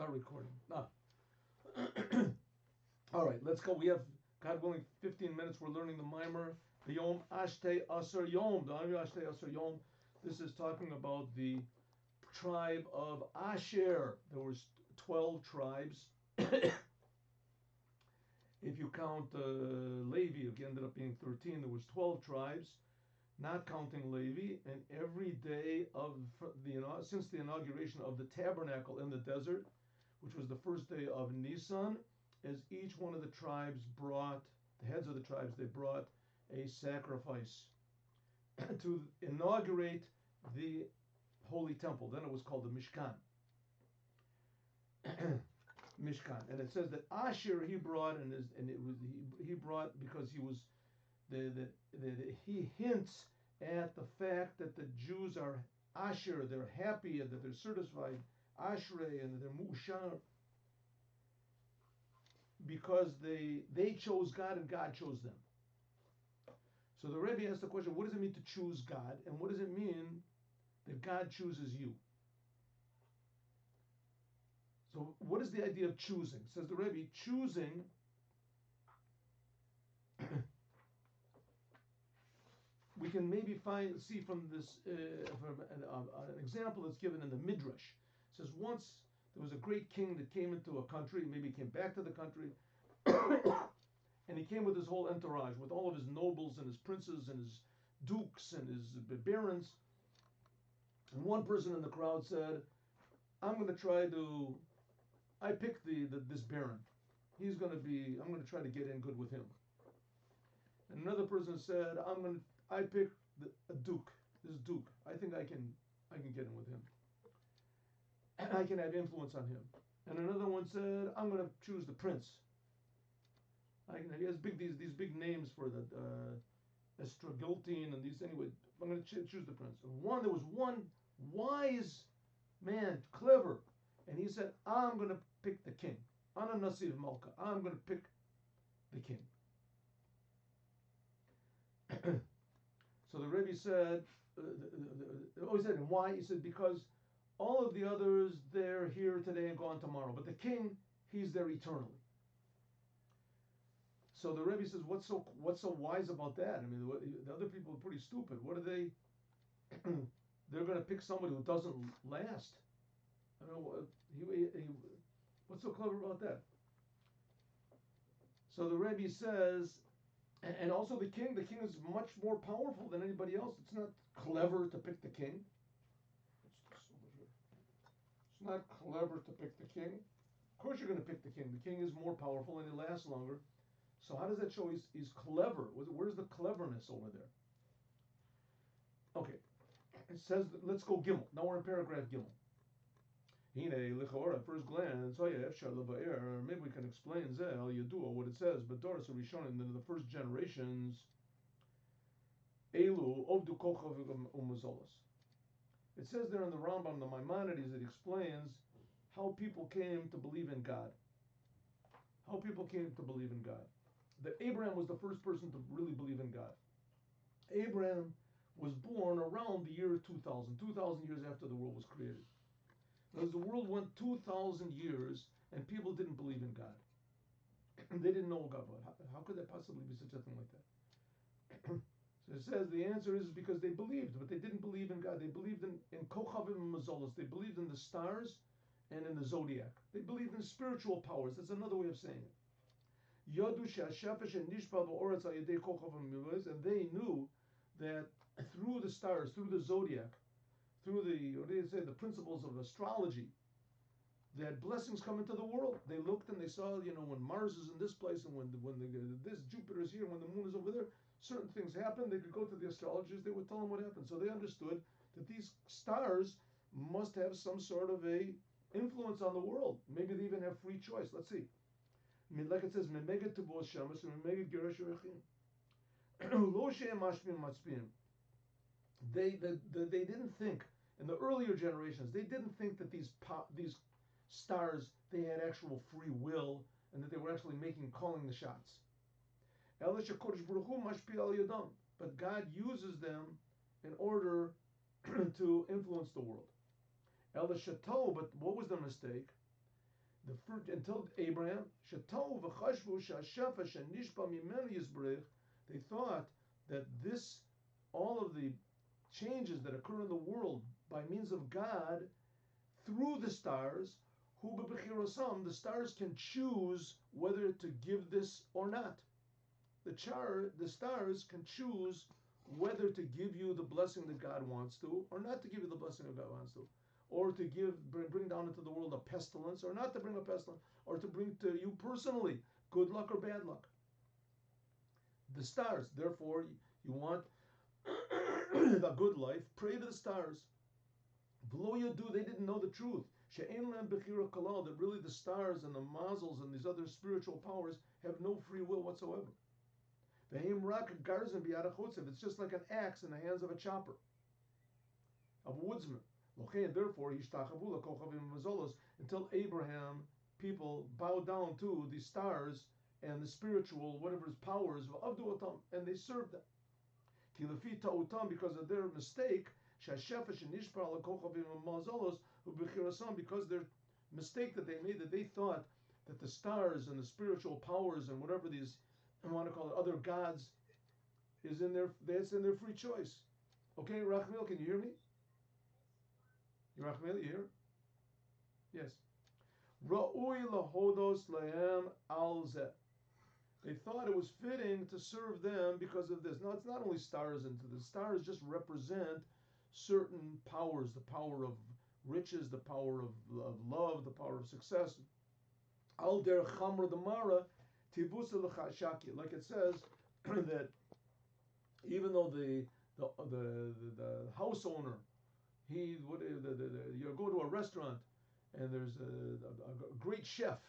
start recording. Ah. All right, let's go. We have, God willing, 15 minutes. We're learning the mimer. The Yom Ashtai Asar Yom. The Ashtai Asar Yom. This is talking about the tribe of Asher. There was 12 tribes. If you count Levi, it ended up being 13. There was 12 tribes, not counting Levi. And every day of since the inauguration of the tabernacle in the desert, which was the first day of Nisan, as each one of the tribes brought, the heads of the tribes, they brought a sacrifice to inaugurate the holy temple. Then it was called the Mishkan. Mishkan, and it says that Asher he brought, he brought because he was he hints at the fact that the Jews are Asher, they're happy and that they're certified Ashrei and that they're Mushar because they chose God and God chose them. So the Rebbe asked the question: what does it mean to choose God, and what does it mean that God chooses you? So what is the idea of choosing? Says the Rebbe, choosing we can maybe see from this from an example that's given in the Midrash. It says once there was a great king that came into a country, maybe he came back to the country, and he came with his whole entourage, with all of his nobles and his princes and his dukes and his barons. And one person in the crowd said, I picked this baron. I'm going to try to get in good with him. And another person said, I picked a duke, this duke. I think I can get in with him. And I can have influence on him. And another one said, I'm going to choose the prince. He has these big names for the Estragiltine and these. Anyway, I'm going to choose the prince. There was one wise man, clever, and he said, I'm going to pick the king. Ana Nasiv Malka. I'm going to pick the king. So the Rebbe said, he said, and why? He said, because all of the others, they're here today and gone tomorrow. But the king, he's there eternally. So the Rebbe says, what's so wise about that? I mean, the other people are pretty stupid. What are they? They're going to pick somebody who doesn't last. I mean, what's so clever about that? So the Rebbe says, and also the king is much more powerful than anybody else. It's not clever to pick the king. It's not clever to pick the king. Of course you're going to pick the king. The king is more powerful and he lasts longer. So how does that show he's clever? Where's the cleverness over there? Okay. It says, let's go Gimel. Now we're in paragraph Gimel. At first glance, maybe we can explain what it says, but Doris will be shown in the first generations. It says there in the Rambam, the Maimonides, it explains how people came to believe in God. How people came to believe in God. That Abraham was the first person to really believe in God. Abraham was born around the year 2000 years after the world was created. Because the world went 2,000 years and people didn't believe in God. They didn't know God. How could there possibly be such a thing like that? So it says the answer is because they believed, but they didn't believe in God. They believed in Kochavim and Mazolos. They believed in the stars and in the zodiac. They believed in spiritual powers. That's another way of saying it. And they knew that through the stars, through the zodiac, through the principles of astrology, that blessings come into the world. They looked and they saw, when Mars is in this place and when this Jupiter is here, when the moon is over there, certain things happen. They could go to the astrologers, they would tell them what happened. So they understood that these stars must have some sort of a influence on the world. Maybe they even have free choice. Let's see. Like it says, they didn't think, in the earlier generations, they didn't think that these stars, they had actual free will and that they were actually calling the shots. But God uses them in order to influence the world. But what was the mistake? the fruit until Abraham, Shetau v'chashvu she'ashefa she'nishba mimenu yisbrich, they thought that this, all of the changes that occur in the world by means of God through the stars, hu b'bechirosam, the stars can choose whether to give this or not. The stars can choose whether to give you the blessing that God wants to, or not to give you the blessing that God wants to, or to bring down into the world a pestilence, or not to bring a pestilence, or to bring to you personally good luck or bad luck. The stars. Therefore, you want a good life. Pray to the stars. Below you do, they didn't know the truth. She'en lam bechira kalal, that really the stars and the mazals and these other spiritual powers have no free will whatsoever. It's just like an axe in the hands of a chopper, of a woodsman. Therefore, until Abraham, people bowed down to the stars and the spiritual, whatever his powers, and they served them. Because of their mistake, because their mistake that they made, that they thought that the stars and the spiritual powers and whatever these, I want to call it, other gods, that's in their free choice. Okay, Rachmil, can you hear me? Rachmil, you hear? Yes. Ra'ui lahodos lahem alzeh. They thought it was fitting to serve them because of this. Now, it's not only stars into the stars just represent certain powers, the power of riches, the power of love, the power of success. Al der chamra damara tibusa l'chashaki. Like it says that even though the house owner, you go to a restaurant and there's a great chef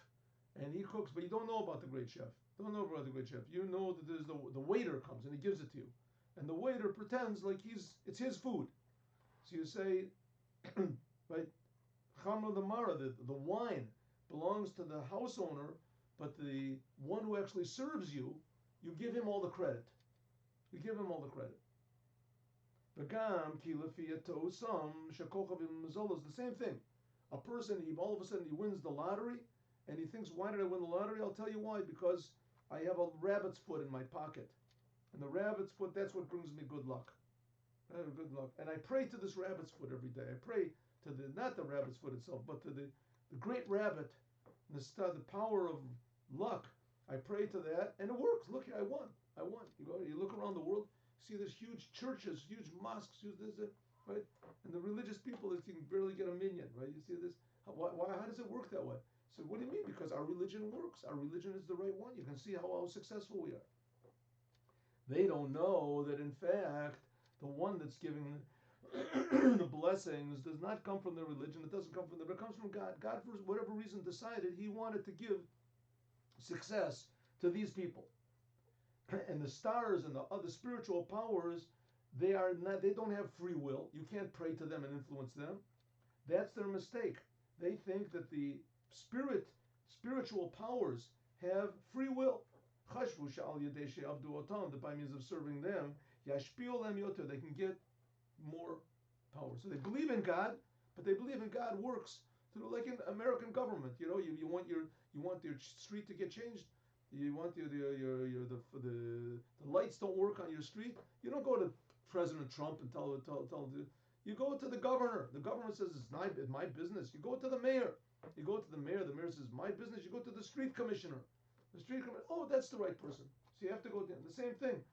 and he cooks, but you don't know about the great chef. Don't know about the great chef. You know that there's the waiter comes and he gives it to you, and the waiter pretends like it's his food. So you say, right, Chamra the Mara, the wine belongs to the house owner, but the one who actually serves you, you give him all the credit. You give him all the credit. Begam ki lefiyato sam shekochav imazol is the same thing. A person, all of a sudden he wins the lottery, and he thinks, why did I win the lottery? I'll tell you why. Because I have a rabbit's foot in my pocket, and the rabbit's foot, that's what brings me good luck. Good luck. And I pray to this rabbit's foot every day. I pray to not the rabbit's foot itself, but to the great rabbit, the power of luck. I pray to that, and it works. Look, I won. You look around the world, see there's huge churches, huge mosques, right? And the religious people, they can barely get a minyan, right? You see this? How does it work that way? So what do you mean? Because our religion works. Our religion is the right one. You can see how successful we are. They don't know that, in fact, the one that's giving the blessings does not come from their religion. It doesn't come from them. It comes from God. God, for whatever reason, decided He wanted to give success to these people. And the stars and the other spiritual powers, they don't have free will. You can't pray to them and influence them. That's their mistake. They think that the spiritual powers have free will. That by means of serving them, they can get more power. So they believe in God, but they believe in God works through, like in American government. You want your street to get changed. You want the lights don't work on your street. You don't go to President Trump and tell him. You go to the governor. The governor says it's my business. You go to the mayor. You go to the mayor. The mayor says my business. You go to the street commissioner. The street commissioner. Oh, that's the right person. So you have to go to the same thing.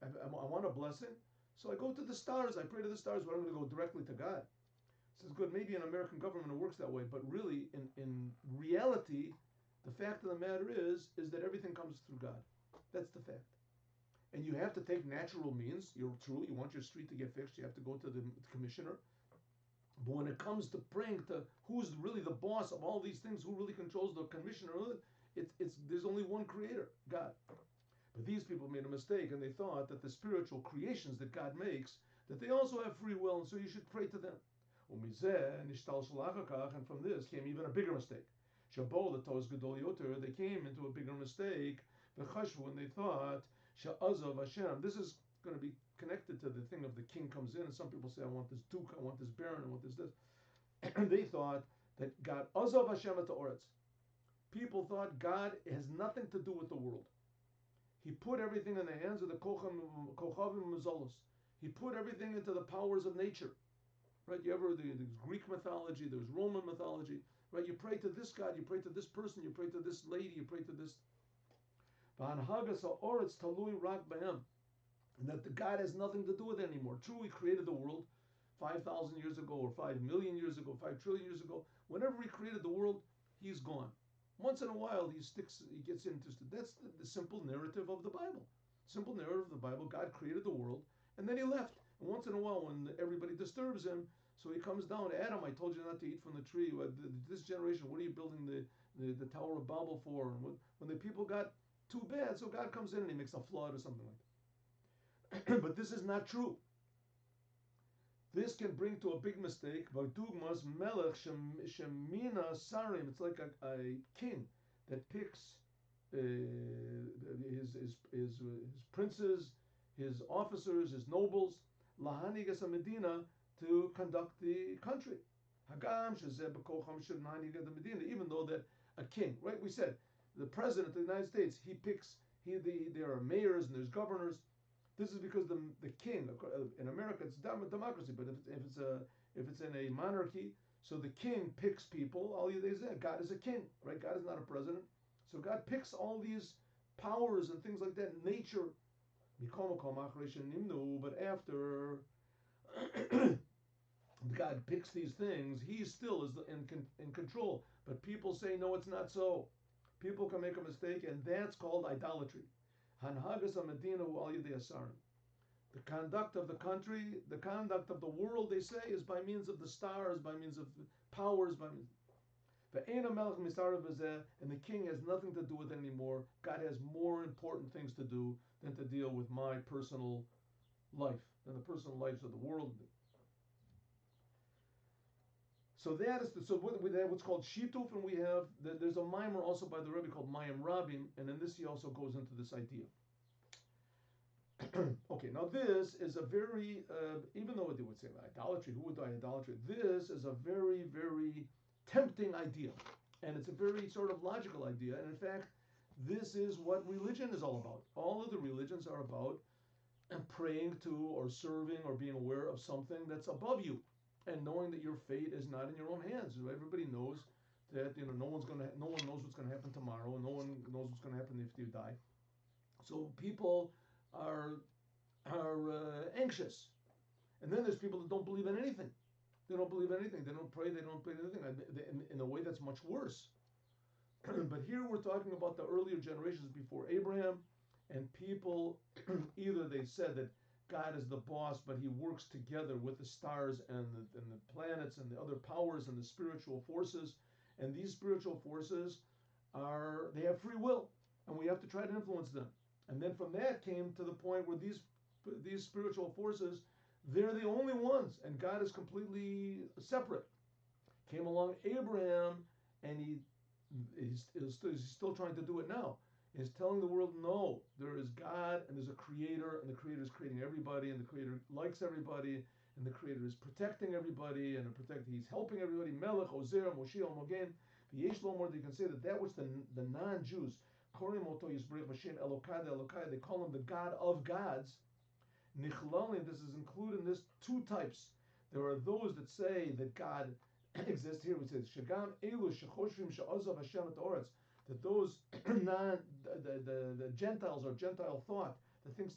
I want a blessing, so I go to the stars. I pray to the stars, but I'm going to go directly to God. It says good. Maybe in American government it works that way, but really, in reality, the fact of the matter is that everything comes through God. That's the fact. And you have to take natural means. You're true. You want your street to get fixed. You have to go to the commissioner. But when it comes to praying to who's really the boss of all these things, who really controls the commissioner, there's only one creator, God. But these people made a mistake, and they thought that the spiritual creations that God makes, that they also have free will, and so you should pray to them. And from this came even a bigger mistake. They came into a bigger mistake, when they thought, this is going to be connected to the thing of the king comes in, and some people say, I want this duke, I want this baron, I want this. And they thought that God, Azav Hashem et ha'oretz, people thought God has nothing to do with the world. He put everything in the hands of the Kochavim Mazolos. He put everything into the powers of nature. Right? There's Greek mythology, there's Roman mythology. Right? You pray to this God, you pray to this person, you pray to this lady, you pray to this. And that the God has nothing to do with it anymore. True, He created the world 5,000 years ago, or 5 million years ago, 5 trillion years ago. Whenever He created the world, He's gone. Once in a while, He gets interested. That's the simple narrative of the Bible. Simple narrative of the Bible. God created the world, and then He left. And once in a while, when everybody disturbs Him, so He comes down. Adam, I told you not to eat from the tree. This generation, what are you building the Tower of Babel for? And when the people got too bad, so God comes in and He makes a flood or something like that. But this is not true. This can bring to a big mistake. Dugmas melech shemina sarim. It's like a king that picks his princes, his officers, his nobles, lahanigas a medina, to conduct the country. Hagam shezeh b'kocham sheb'nahanigas the medina. Even though that a king, right? We said the president of the United States, he picks. There are mayors and there's governors. This is because the king in America, it's democracy, but if it's in a monarchy, so the king picks people. God is a king, right? God is not a president, so God picks all these powers and things like that. Nature, but after God picks these things, He still is in control. But people say no, it's not so. People can make a mistake, and that's called idolatry. Hanhagas Medina al Yedei Asarim. The conduct of the country, the conduct of the world, they say, is by means of the stars, by means of powers, by means. And the king has nothing to do with it anymore. God has more important things to do than to deal with my personal life, than the personal lives of the world. So that is we have what's called shituf, and we have there's a mimer also by the Rebbe called Mayim Rabim, and in this he also goes into this idea. Okay, now this is a very even though they would say idolatry, who would do idolatry? This is a very, very tempting idea, and it's a very sort of logical idea. And in fact, this is what religion is all about. All of the religions are about praying to or serving or being aware of something that's above you, and knowing that your fate is not in your own hands. Everybody knows that no one knows what's going to happen tomorrow, and no one knows what's going to happen if you die. So people are anxious, and then there's people that don't believe in anything. They don't believe in anything. They don't pray. They don't pray anything. In a way, that's much worse. But here we're talking about the earlier generations before Abraham, and people either they said that God is the boss, but He works together with the stars and the planets and the other powers and the spiritual forces. And these spiritual forces they have free will, and we have to try to influence them. And then from that came to the point where these spiritual forces, they're the only ones, and God is completely separate. Came along Abraham, and he's still trying to do it now. Is telling the world, no, there is God, and there's a creator, and the creator is creating everybody, and the creator likes everybody, and the creator is protecting everybody, and he's helping everybody. Melech, Ozer, Moshe, Mogen. V'yesh lo more, they can say that which the non-Jews, Korim Oto Yisbrich B'Shem Elokad Elokai, they call him the God of gods. Nichlali, this is included in this two types. There are those that say that God exists. Here we say Shagam Elu Shechoshrim She'ozav Hashem et Oretz, that those the Gentiles or Gentile thought that think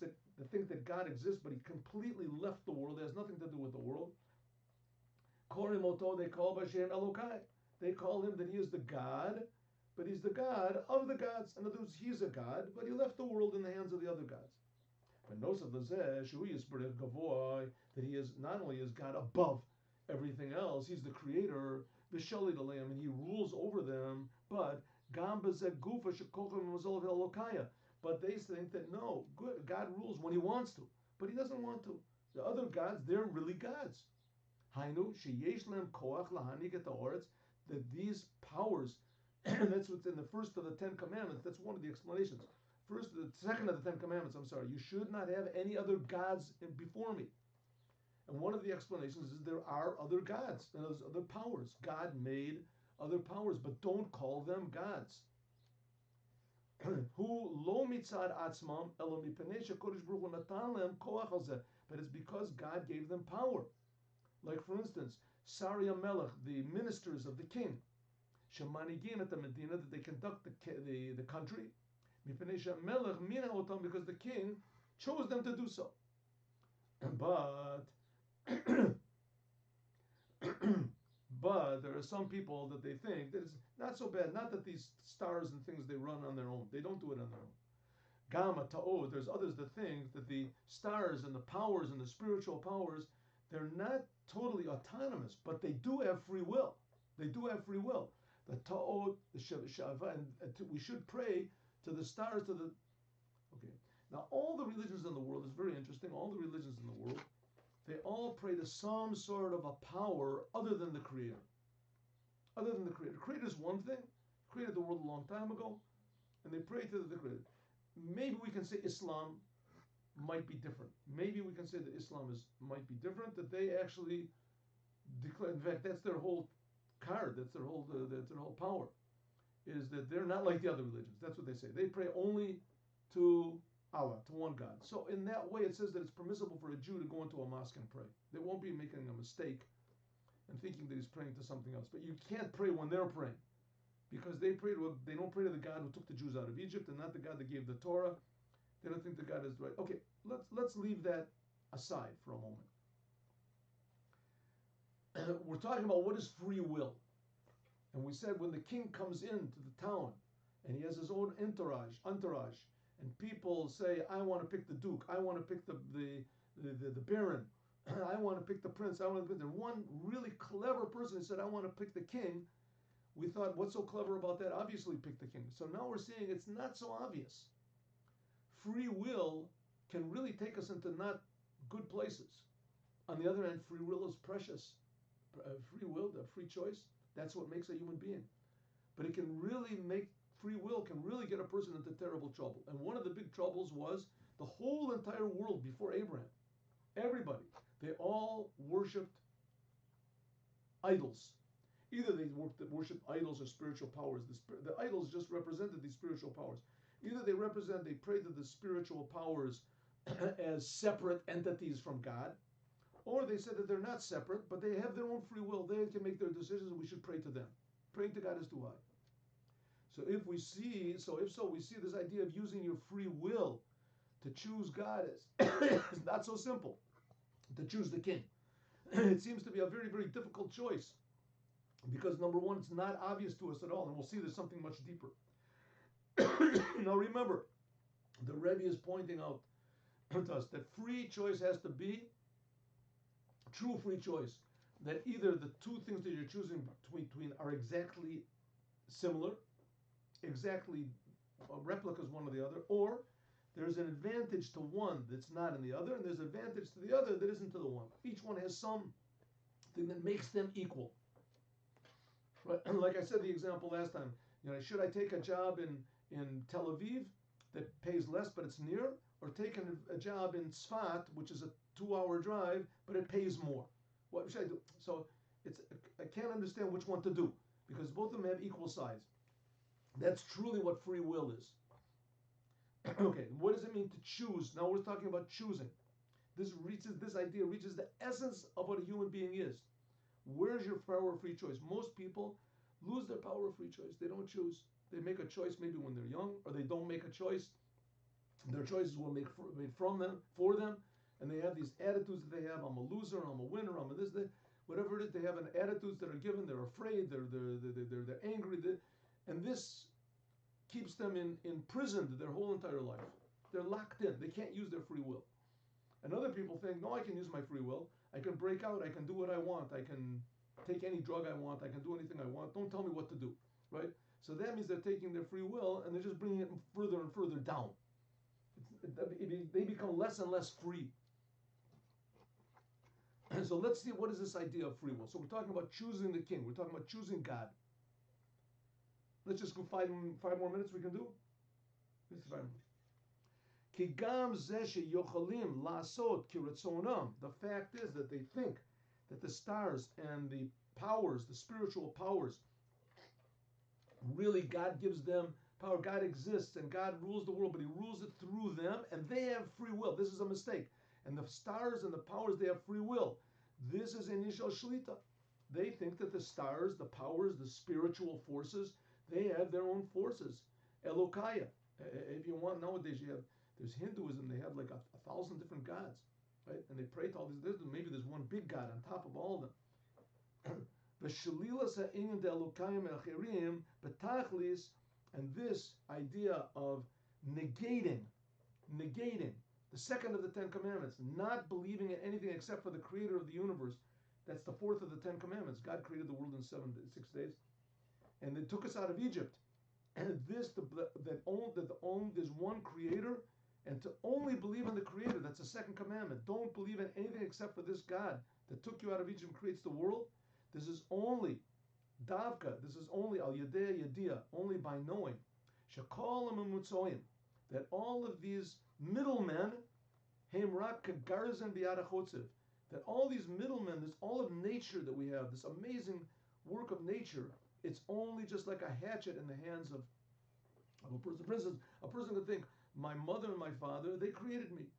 that God exists, but He completely left the world. It has nothing to do with the world. Korim Oto, they call B'Shem Elokai. They call Him that He is the God, but He's the God of the gods. In other words, He's a God, but He left the world in the hands of the other gods. But that He is not only is God above everything else, He's the creator, and He rules over them, but they think that no, good, God rules when He wants to, but He doesn't want to. The other gods, they're really gods. That these powers, and that's what's in the first of the 10 commandments, that's one of the explanations. The second of the 10 commandments, you should not have any other gods before me. And one of the explanations is there are other gods and there's other powers. God made other powers, but don't call them gods. Who lo mitzad atzmam elo mipnei shekodesh baruch hu natan lehem koach al zeh. But it's because God gave them power. Like for instance, Sari Melech, the ministers of the king, shemanigim at the Medina, that they conduct the country, mipnei shemelech mina otam, because the king chose them to do so. But but there are some people that they think that it's not so bad. Not that these stars and things they run on their own. They don't do it on their own. Gamma ta'od. There's others that think that the stars and the powers and the spiritual powers, they're not totally autonomous, but they do have free will. They do have free will. The ta'od, the shava, and we should pray to the stars, to the. Okay. Now all the religions in the world is very interesting. All the religions in the world, they all pray to some sort of a power other than the Creator. Other than the Creator. The Creator is one thing. Created the world a long time ago, and they pray to the Creator. Maybe we can say Islam might be different. Maybe we can say that Islam might be different. That they actually declare. In fact, that's their whole card. That's their whole power. Is that they're not like the other religions. That's what they say. They pray only to Allah, to one God. So in that way, it says that it's permissible for a Jew to go into a mosque and pray. They won't be making a mistake and thinking that he's praying to something else. But you can't pray when they're praying, because they don't pray to the God who took the Jews out of Egypt and not the God that gave the Torah. They don't think the God is right. Okay, let's leave that aside for a moment. We're talking about what is free will. And we said when the king comes into the town and he has his own entourage, and people say, I want to pick the duke, I want to pick the baron, I want to pick the prince, I want to pick the one really clever person who said, I want to pick the king. We thought, what's so clever about that? Obviously pick the king. So now we're seeing it's not so obvious. Free will can really take us into not good places. On the other hand, free will is precious. Free will, the free choice, that's what makes a human being. But it can really free will can really get a person into terrible trouble. And one of the big troubles was the whole entire world before Abraham. Everybody, they all worshipped idols. Either they worshipped idols or spiritual powers. The idols just represented these spiritual powers. Either they prayed to the spiritual powers as separate entities from God, or they said that they're not separate, but they have their own free will. They can make their decisions, and we should pray to them. Praying to God is too high. So we see this idea of using your free will to choose God is it's not so simple. To choose the king, it seems to be a very, very difficult choice, because number one, it's not obvious to us at all, and we'll see there's something much deeper. Now remember, the Rebbe is pointing out to us that free choice has to be true free choice. That either the two things that you're choosing between are exactly similar, exactly replicas one of the other, or there's an advantage to one that's not in the other, and there's an advantage to the other that isn't to the one. Each one has something that makes them equal. Right? And like I said, the example last time, should I take a job in Tel Aviv that pays less but it's near, or take a job in Tzfat, which is a 2-hour drive, but it pays more? What should I do? So I can't understand which one to do, because both of them have equal size. That's truly what free will is. Okay, what does it mean to choose? Now we're talking about choosing. This idea reaches the essence of what a human being is. Where's your power of free choice? Most people lose their power of free choice. They don't choose. They make a choice maybe when they're young, or they don't make a choice. Their choices were made for them, and they have these attitudes that they have. I'm a loser, I'm a winner, I'm a this, whatever it is. They have an attitudes that are given. They're afraid. They're angry, and this keeps them imprisoned their whole entire life. They're locked in. They can't use their free will. And other people think, no, I can use my free will. I can break out. I can do what I want. I can take any drug I want. I can do anything I want. Don't tell me what to do, right? So that means they're taking their free will and they're just bringing it further and further down. They become less and less free. So let's see, what is this idea of free will? So we're talking about choosing the king. We're talking about choosing God. Let's just go 5 more minutes we can do. The fact is that they think that the stars and the powers, the spiritual powers, Really, God gives them power. God exists and God rules the world, but He rules it through them, and they have free will. This is a mistake. And the stars and the powers, they have free will. This is initial shlita. They think that the stars, the powers, the spiritual forces, they have their own forces. Elokaya. If you want, nowadays there's Hinduism, they have like a 1,000 different gods, right? And they pray to all these. Maybe there's one big God on top of all of them. And this idea of negating the second of the Ten Commandments, not believing in anything except for the Creator of the universe. That's the fourth of the Ten Commandments. God created the world in 6 days, and they took us out of Egypt. And there's one Creator, and to only believe in the Creator. That's the second commandment. Don't believe in anything except for this God that took you out of Egypt and creates the world. This is only davka. This is only al yedei yediyah, only by knowing. Shekol ha'memutzoim, that all of these middlemen, heim rak kagarzen biyad hachotzev, that all these middlemen, this all of nature that we have, this amazing work of nature, it's only just like a hatchet in the hands of a person. For instance, a person could think, my mother and my father, they created me.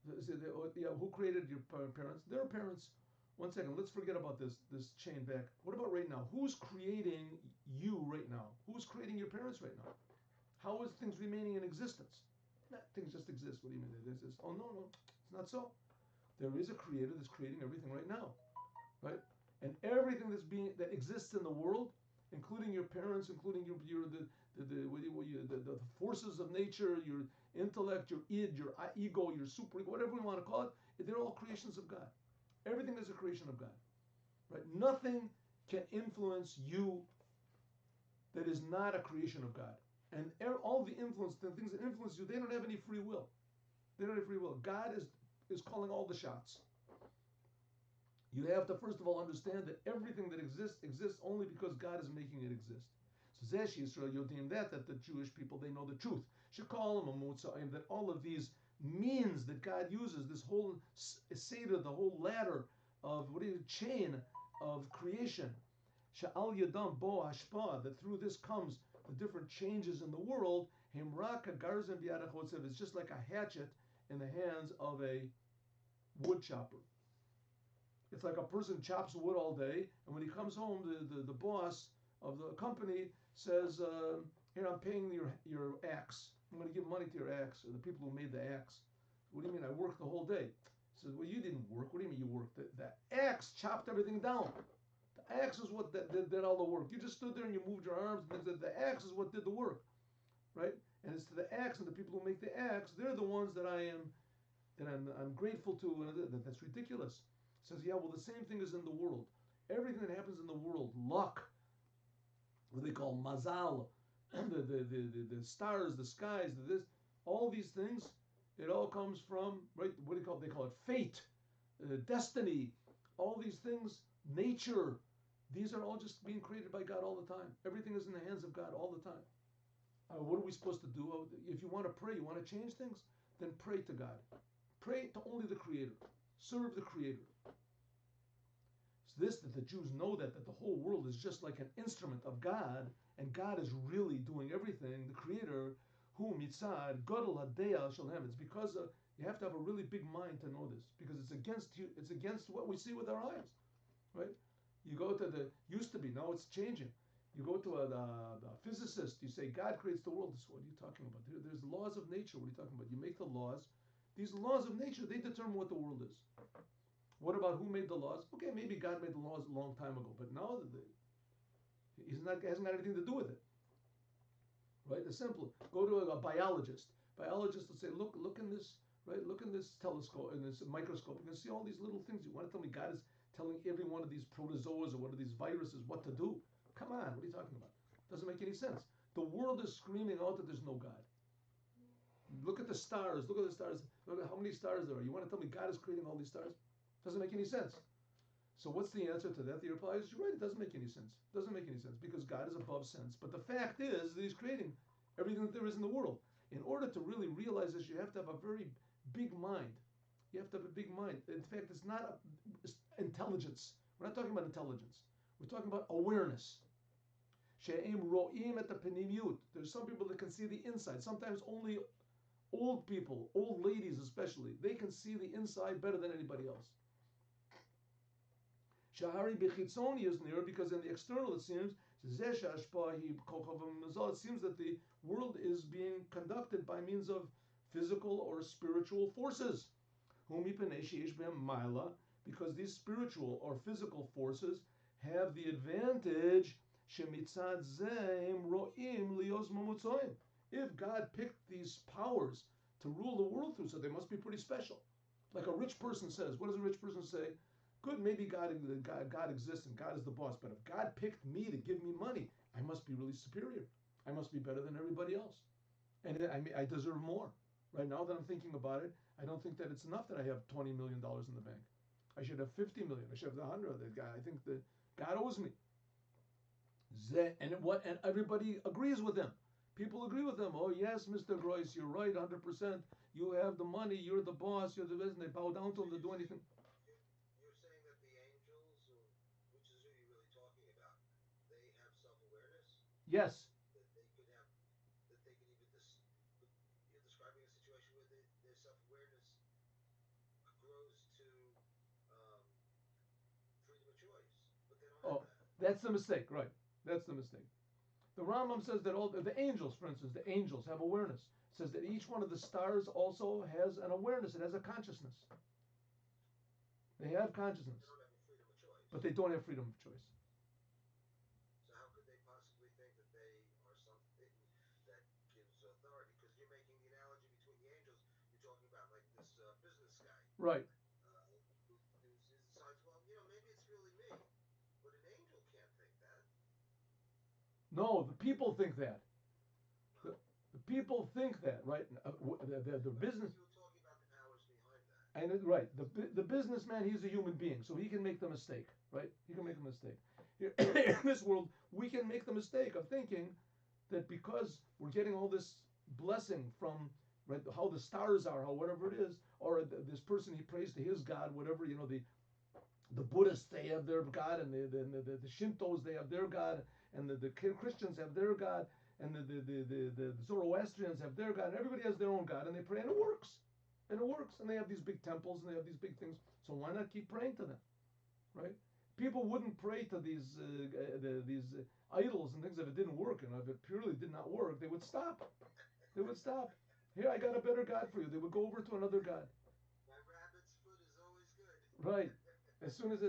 Who created your parents? Their parents. One second, let's forget about this chain back. What about right now? Who's creating you right now? Who's creating your parents right now? How is things remaining in existence? Things just exist. What do you mean? There's this. Oh, no, it's not so. There is a creator that's creating everything right now, right? And everything that exists in the world, including your parents, including the forces of nature, your intellect, your id, your ego, your super ego, whatever we want to call it, they're all creations of God. Everything is a creation of God, right? Nothing can influence you that is not a creation of God. And all the things that influence you, they don't have any free will. They don't have free will. God is calling all the shots. You have to first of all understand that everything that exists only because God is making it exist. So Zesh Yisrael Yodim, that the Jewish people, they know the truth. Shekol ha'memutzoim, that all of these means that God uses, this whole seder, the whole ladder of chain of creation, Sha'al Yadam Bo Hashpa, that through this comes the different changes in the world. Himra Kagarzen B'yad hachotzev is just like a hatchet in the hands of a wood chopper. It's like a person chops wood all day, and when he comes home, the boss of the company says, "Here, I'm paying your axe. I'm going to give money to your axe, or the people who made the axe." What do you mean? I worked the whole day. He says, "Well, you didn't work. What do you mean you worked? The axe chopped everything down. The axe is what did all the work. You just stood there and you moved your arms. And the axe is what did the work, right? And it's to the axe and the people who make the axe. They're the ones that I'm grateful to. And that's ridiculous." He says, yeah, well, the same thing is in the world. Everything that happens in the world, luck, what they call mazal, the stars, the skies, all these things, it all comes from, right? What do you call it? They call it fate, destiny, all these things, nature. These are all just being created by God all the time. Everything is in the hands of God all the time. What are we supposed to do? If you want to pray, you want to change things, then pray to God. Pray to only the Creator. Serve the Creator. It's this that the Jews know that the whole world is just like an instrument of God, and God is really doing everything. The Creator, who mitzad gadol hadea shel hem. It's because you have to have a really big mind to know this, because it's against you. It's against what we see with our eyes, right? You go to used to be, now it's changing. You go to a physicist. You say God creates the world. What are you talking about? There's laws of nature. What are you talking about? You make the laws. These laws of nature, they determine what the world is. What about who made the laws? Okay, maybe God made the laws a long time ago, but now it hasn't got anything to do with it. Right? It's simple. Go to a biologist. Biologist will say, look in this, right? Look in this telescope, in this microscope. You can see all these little things. You want to tell me God is telling every one of these protozoas or one of these viruses what to do? Come on, what are you talking about? Doesn't make any sense. The world is screaming out that there's no God. Look at the stars. Look at the stars. Look at how many stars there are. You want to tell me God is creating all these stars? Doesn't make any sense. So what's the answer to that? The reply is, you're right, it doesn't make any sense. It doesn't make any sense because God is above sense. But the fact is that He's creating everything that there is in the world. In order to really realize this, you have to have a very big mind. You have to have a big mind. In fact, it's not intelligence. We're not talking about intelligence. We're talking about awareness. she'em ro'im et ha'penimiyut. There's some people that can see the inside. Sometimes only old people, old ladies especially, they can see the inside better than anybody else. Shahari bechitzoni is near because in the external it seems it seems that the world is being conducted by means of physical or spiritual forces. Because these spiritual or physical forces have the advantage. If God picked these powers to rule the world through, so they must be pretty special. Like a rich person says, what does a rich person say? Good, maybe God exists and God is the boss, but if God picked me to give me money, I must be really superior. I must be better than everybody else. And I deserve more. Right now that I'm thinking about it, I don't think that it's enough that I have $20 million in the bank. I should have 50 million. I should have 100. I think that God owes me. And everybody agrees with him. People agree with him. Oh yes, Mr. Gross, you're right, 100%. You have the money. You're the boss. You're the business. They bow down to him to do anything. You're saying that the angels, which is who you're really talking about, they have self-awareness. Yes. That they could have, that they could even. You're describing a situation where their self-awareness grows to freedom of choice, but they don't have Oh, that. that's the mistake, right? That's the mistake. The Rambam says that all the angels, for instance, the angels have awareness. It says that each one of the stars also has an awareness. It has a consciousness. They have consciousness, They don't have a freedom of choice. but they don't have freedom of choice. So how could they possibly think that they are something that gives authority? Because you're making the analogy between the angels. You're talking about like this business guy. Right. Who decides, well, maybe it's really me, but an angel can't think that. No, the people think that. The people think that, right? The business. You were talking about the powers behind that. And right, the businessman, he's a human being, so he can make the mistake, right? He can make a mistake. Here, in this world, we can make the mistake of thinking that because we're getting all this blessing from right, how the stars are, how whatever it is, or this person he prays to his God, whatever the Buddhists they have their God, and the Shintos they have their God, and the Christians have their God, and the Zoroastrians have their God, and everybody has their own God, and they pray, and it works. And it works, and they have these big temples, and they have these big things. So why not keep praying to them, right? People wouldn't pray to these idols and things if it didn't work, and if it purely did not work, they would stop. They would stop. Here, I got a better God for you. They would go over to another God. My rabbit's foot is always good. Right. As soon as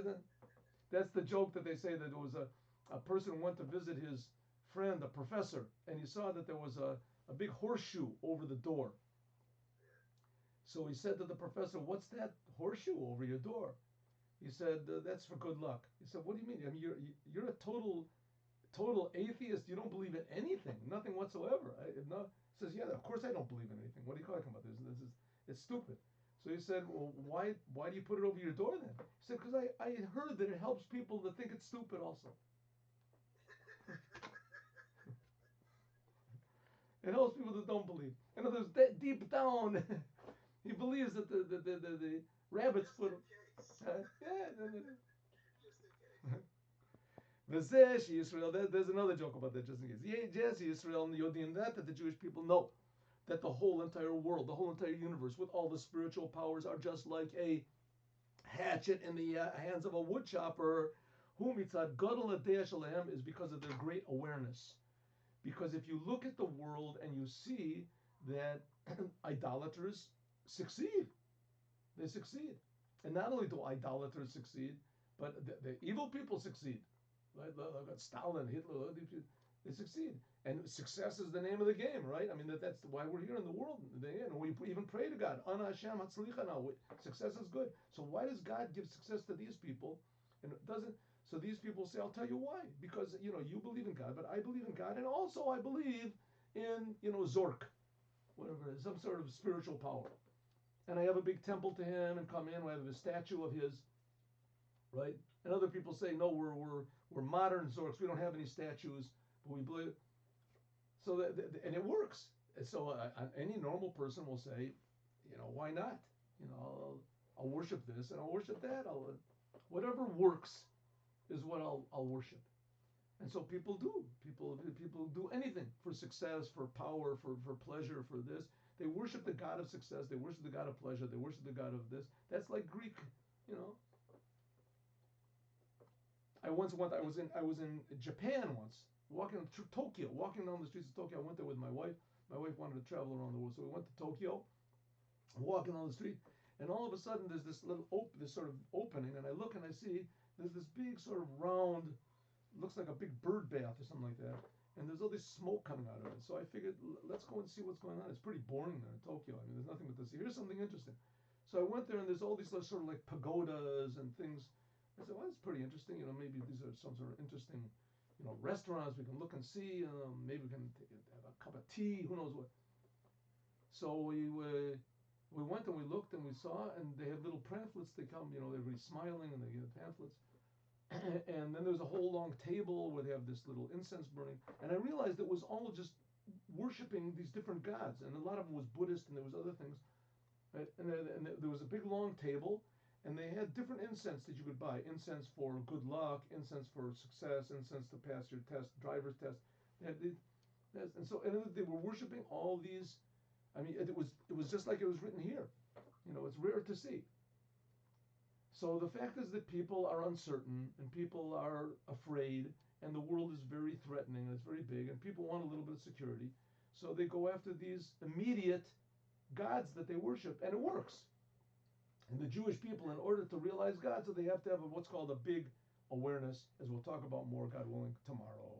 that's the joke that they say that there was a person went to visit his friend, a professor, and he saw that there was a big horseshoe over the door. So he said to the professor, "What's that horseshoe over your door?" He said, "That's for good luck." He said, "What do you mean? I mean, you're a total atheist. You don't believe in anything, nothing whatsoever." No. He says, "Yeah, of course I don't believe in anything. What are you talking about? It's stupid." So he said, "Well, why do you put it over your door then?" He said, "Because I heard that it helps people to think it's stupid also." It helps people that don't believe. In other words, that deep down, he believes that the rabbit's foot. Yeah. Just in case. V'zeh Israel. There's another joke about that, just in case. Yes, Israel and Yodin, that the Jewish people know that the whole entire world, the whole entire universe, with all the spiritual powers, are just like a hatchet in the hands of a wood chopper. Who mitzad gadol hadei shalahem is because of their great awareness. Because if you look at the world and you see that idolaters succeed, they succeed. And not only do idolaters succeed, but the evil people succeed. Like Stalin, Hitler, they succeed. And success is the name of the game, right? I mean, that's why we're here in the world. And we even pray to God. Ana Hashem hatzlichana. Success is good. So why does God give success to these people? And it doesn't. So these people say, I'll tell you why. Because, you believe in God, but I believe in God. And also I believe in, Zork, whatever it is, some sort of spiritual power. And I have a big temple to him and come in, I have a statue of his, right? And other people say, no, we're modern Zorks. We don't have any statues, but we believe. So and it works. So any normal person will say, why not? I'll worship this and I'll worship that. Whatever works is what I'll worship. And so people do. People do anything for success, for power, for pleasure, for this. They worship the God of success. They worship the God of pleasure. They worship the God of this. That's like Greek, you know. I was in Japan once, walking through Tokyo, walking down the streets of Tokyo. I went there with my wife. My wife wanted to travel around the world, so we went to Tokyo, walking on the street, and all of a sudden there's this sort of opening, and I look and I see there's this big sort of round, looks like a big bird bath or something like that, and there's all this smoke coming out of it. So I figured, let's go and see what's going on. It's pretty boring there in Tokyo. I mean, there's nothing but this. Here's something interesting. So I went there, and there's all these sort of like pagodas and things. I said, well, that's pretty interesting. You know, maybe these are some sort of interesting, you know, restaurants we can look and see. Maybe we can have a cup of tea. Who knows what? So we went and we looked and we saw, and they had little pamphlets. They come, you know, everybody's smiling and they get pamphlets. And then there's a whole long table where they have this little incense burning. And I realized it was all just worshiping these different gods, and a lot of them was Buddhist, and there was other things. Right? And there was a big long table, and they had different incense that you could buy. Incense for good luck, incense for success, incense to pass your test, driver's test. They had and they were worshiping all these. I mean, it was just like it was written here. You know, it's rare to see. So the fact is that people are uncertain and people are afraid, and the world is very threatening and it's very big, and people want a little bit of security. So they go after these immediate gods that they worship, and it works. And the Jewish people, in order to realize God, so they have to have what's called a big awareness, as we'll talk about more, God willing, tomorrow.